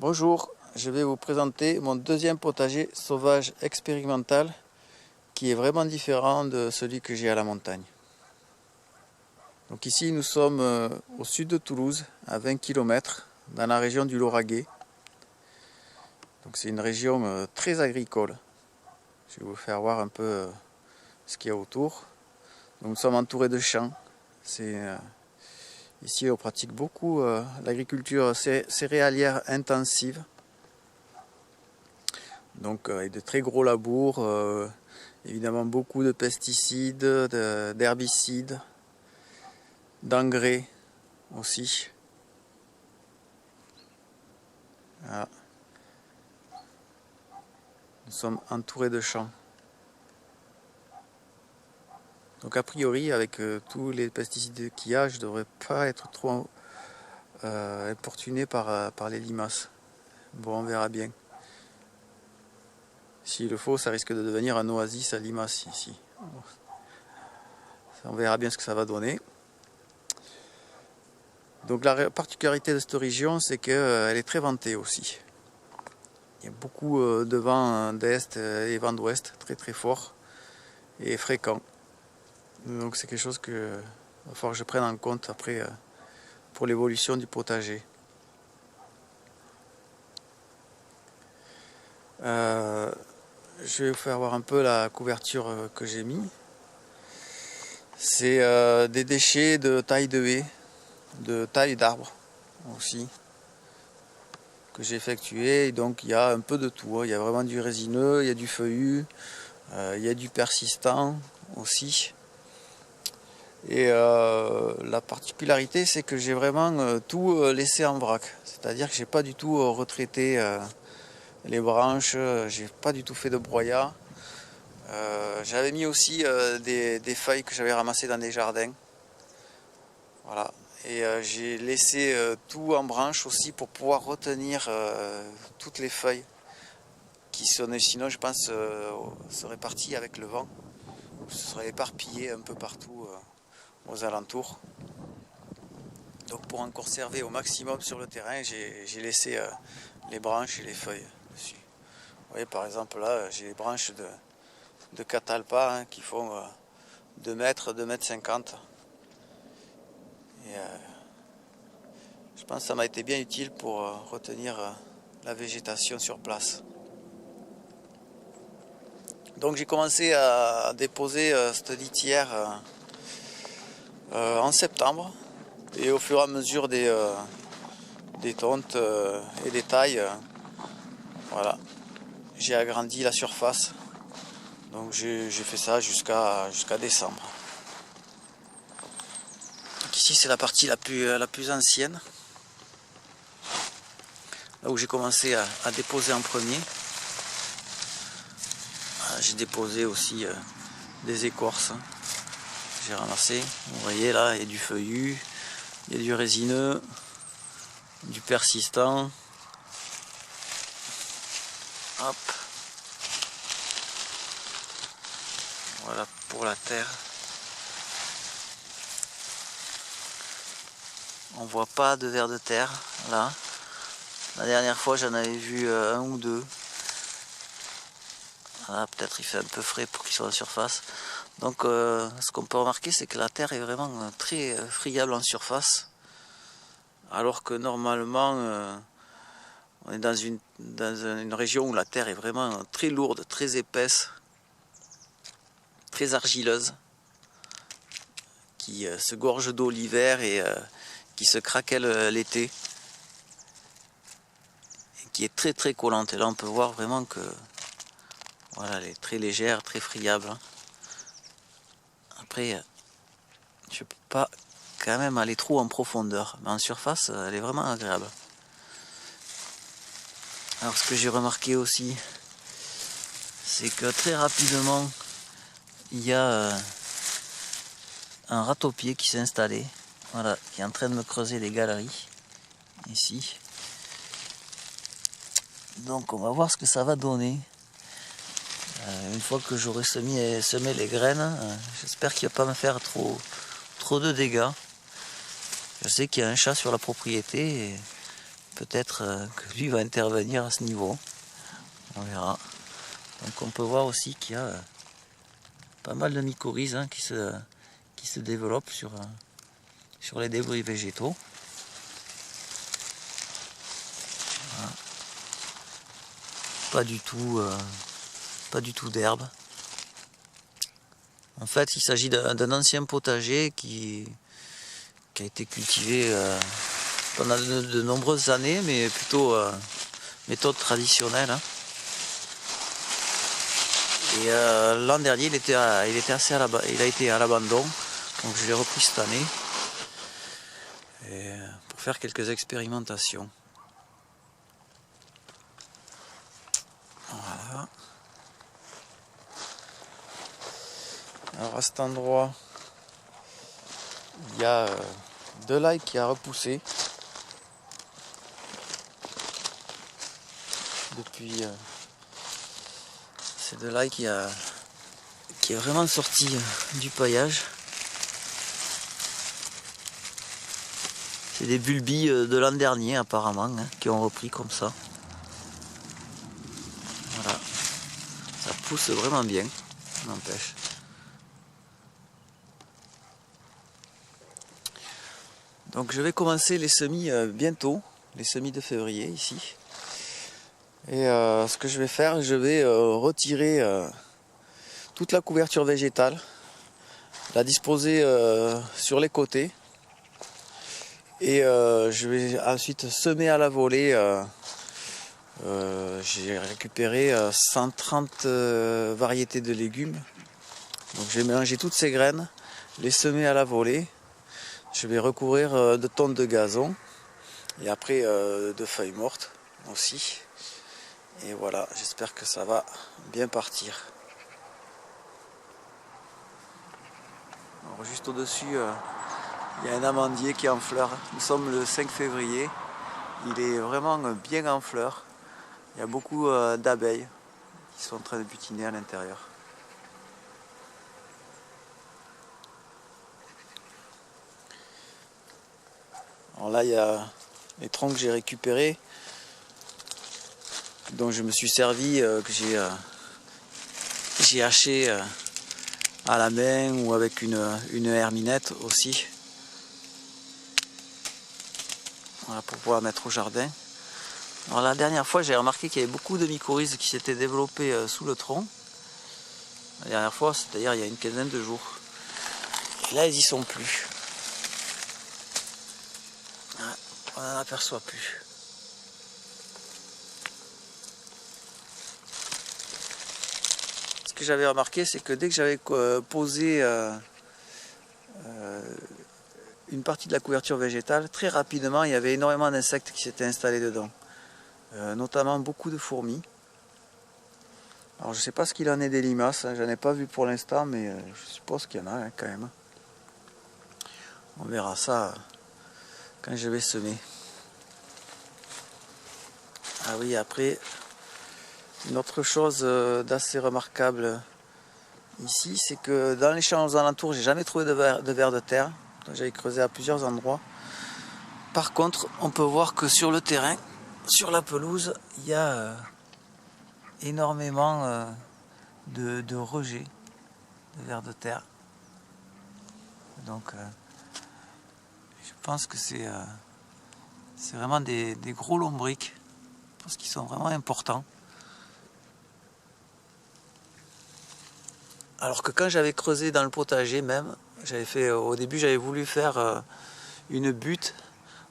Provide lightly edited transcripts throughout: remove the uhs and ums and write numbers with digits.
Bonjour, je vais vous présenter mon deuxième potager sauvage expérimental qui est vraiment différent de celui que j'ai à la montagne. Donc ici nous sommes au sud de Toulouse, à 20 km, dans la région du Lauragais. Donc c'est une région très agricole. Je vais vous faire voir un peu ce qu'il y a autour. Donc nous sommes entourés de champs. Ici on pratique beaucoup l'agriculture céréalière intensive. Donc avec de très gros labours, évidemment beaucoup de pesticides, d'herbicides, d'engrais aussi. Voilà. Nous sommes entourés de champs. Donc a priori avec tous les pesticides qu'il y a, je ne devrais pas être trop importuné par les limaces. Bon, on verra bien. S'il le faut, ça risque de devenir un oasis à limaces ici. On verra bien ce que ça va donner. Donc la particularité de cette région, c'est qu'elle est très ventée aussi. Il y a beaucoup de vent d'est et vent d'ouest, très très fort et fréquent. Donc c'est quelque chose que va falloir que je prenne en compte après pour l'évolution du potager. Je vais vous faire voir un peu la couverture que j'ai mis. C'est des déchets de taille de haie, de taille d'arbre aussi, que j'ai effectué. Et donc il y a un peu de tout. Il y a vraiment du résineux, il y a du feuillu, il y a du persistant aussi. Et la particularité, c'est que j'ai vraiment tout laissé en vrac. C'est-à-dire que j'ai pas du tout retraité les branches, j'ai pas du tout fait de broyat. J'avais mis aussi des feuilles que j'avais ramassées dans des jardins. Voilà. Et j'ai laissé tout en branche aussi pour pouvoir retenir toutes les feuilles qui sont, sinon je pense seraient parties avec le vent. Ce serait éparpillé un peu partout aux alentours. Donc pour en conserver au maximum sur le terrain, j'ai laissé les branches et les feuilles dessus. Vous voyez par exemple là, j'ai les branches de catalpa qui font 2 mètres, 2 mètres 50. Et je pense que ça m'a été bien utile pour retenir la végétation sur place. Donc j'ai commencé à déposer cette litière en septembre. Et au fur et à mesure des tontes et des tailles, voilà, j'ai agrandi la surface. Donc j'ai fait ça jusqu'à décembre. Donc ici c'est la partie la plus ancienne. Là où j'ai commencé à déposer en premier. J'ai déposé aussi des écorces. J'ai ramassé. Vous voyez là, il y a du feuillu, il y a du résineux, du persistant. Hop. Voilà pour la terre. On voit pas de vers de terre là. La dernière fois j'en avais vu un ou deux. Voilà, peut-être il fait un peu frais pour qu'ils soient en surface. Donc ce qu'on peut remarquer, c'est que la terre est vraiment très friable en surface. Alors que normalement on est dans une région où la terre est vraiment très lourde, très épaisse, très argileuse, qui se gorge d'eau l'hiver et qui se craquelle l'été, et qui est très très collante. Et là on peut voir vraiment que voilà, elle est très légère, très friable. Après, je peux pas quand même aller trop en profondeur, mais en surface elle est vraiment agréable. Alors ce que j'ai remarqué aussi, c'est que très rapidement il y a un râteau-pied qui s'est installé, voilà, qui est en train de me creuser des galeries ici. Donc on va voir ce que ça va donner. Une fois que j'aurai semé les graines, j'espère qu'il ne va pas me faire trop de dégâts. Je sais qu'il y a un chat sur la propriété et peut-être que lui va intervenir à ce niveau. On verra. Donc on peut voir aussi qu'il y a pas mal de mycorhizes hein, qui se développent sur les débris végétaux. Voilà. Pas du tout d'herbe. En fait, il s'agit d'un ancien potager qui a été cultivé pendant de nombreuses années, mais plutôt méthode traditionnelle. Hein. Et l'an dernier, il a été à l'abandon, donc je l'ai repris cette année et, pour faire quelques expérimentations. Voilà. Alors à cet endroit, il y a de l'ail qui a repoussé depuis. C'est de l'ail qui est vraiment sorti du paillage. C'est des bulbilles de l'an dernier apparemment hein, qui ont repris comme ça. Voilà, ça pousse vraiment bien, n'empêche. Donc je vais commencer les semis bientôt, les semis de février ici. Et ce que je vais faire, je vais retirer toute la couverture végétale, la disposer sur les côtés. Et je vais ensuite semer à la volée. J'ai récupéré 130 variétés de légumes. Donc je vais mélanger toutes ces graines, les semer à la volée. Je vais recouvrir de tonnes de gazon et après de feuilles mortes aussi. Et voilà, j'espère que ça va bien partir. Alors juste au-dessus, il y a un amandier qui est en fleurs. Nous sommes le 5 février. Il est vraiment bien en fleurs. Il y a beaucoup d'abeilles qui sont en train de butiner à l'intérieur. Alors là, il y a les troncs que j'ai récupérés, dont je me suis servi, que j'ai haché à la main ou avec une herminette aussi. Voilà, pour pouvoir mettre au jardin. Alors la dernière fois, j'ai remarqué qu'il y avait beaucoup de mycorhizes qui s'étaient développées sous le tronc. La dernière fois, c'est-à-dire il y a une quinzaine de jours. Et là, ils y sont plus. On n'en aperçoit plus. Ce que j'avais remarqué, c'est que dès que j'avais posé une partie de la couverture végétale, très rapidement, il y avait énormément d'insectes qui s'étaient installés dedans. Notamment beaucoup de fourmis. Alors je ne sais pas ce qu'il en est des limaces, hein, j'en ai pas vu pour l'instant, mais je suppose qu'il y en a hein, quand même. On verra ça quand je vais semer. Ah oui, après, une autre chose d'assez remarquable ici, c'est que dans les champs aux alentours, j'ai jamais trouvé de vers de terre. J'avais creusé à plusieurs endroits. Par contre, on peut voir que sur le terrain, sur la pelouse, il y a énormément de rejets de vers de terre. Donc, je pense que c'est vraiment des gros lombrics. Je pense qu'ils sont vraiment importants. Alors que quand j'avais creusé dans le potager même, au début j'avais voulu faire une butte.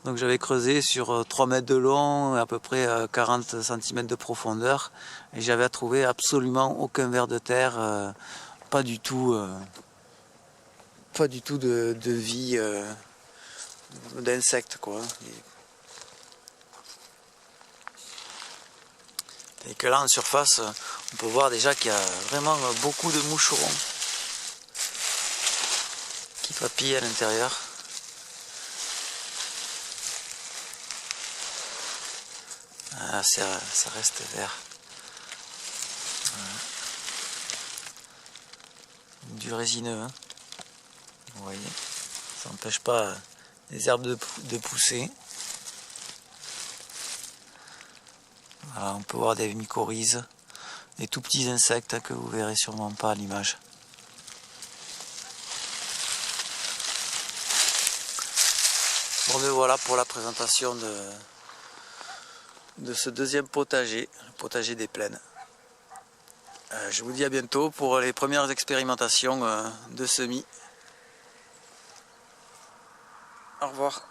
Donc j'avais creusé sur 3 mètres de long, à peu près 40 cm de profondeur. Et j'avais trouvé absolument aucun ver de terre, pas du tout de vie, d'insectes quoi. Et que là en surface, on peut voir déjà qu'il y a vraiment beaucoup de moucherons qui papillent à l'intérieur. Ah, ça reste vert. Voilà. Du résineux, hein. Vous voyez, ça n'empêche pas les herbes de pousser. Voilà, on peut voir des mycorhizes, des tout petits insectes que vous verrez sûrement pas à l'image. Bon, mais voilà pour la présentation de ce deuxième potager, le potager des plaines. Je vous dis à bientôt pour les premières expérimentations de semis. Au revoir.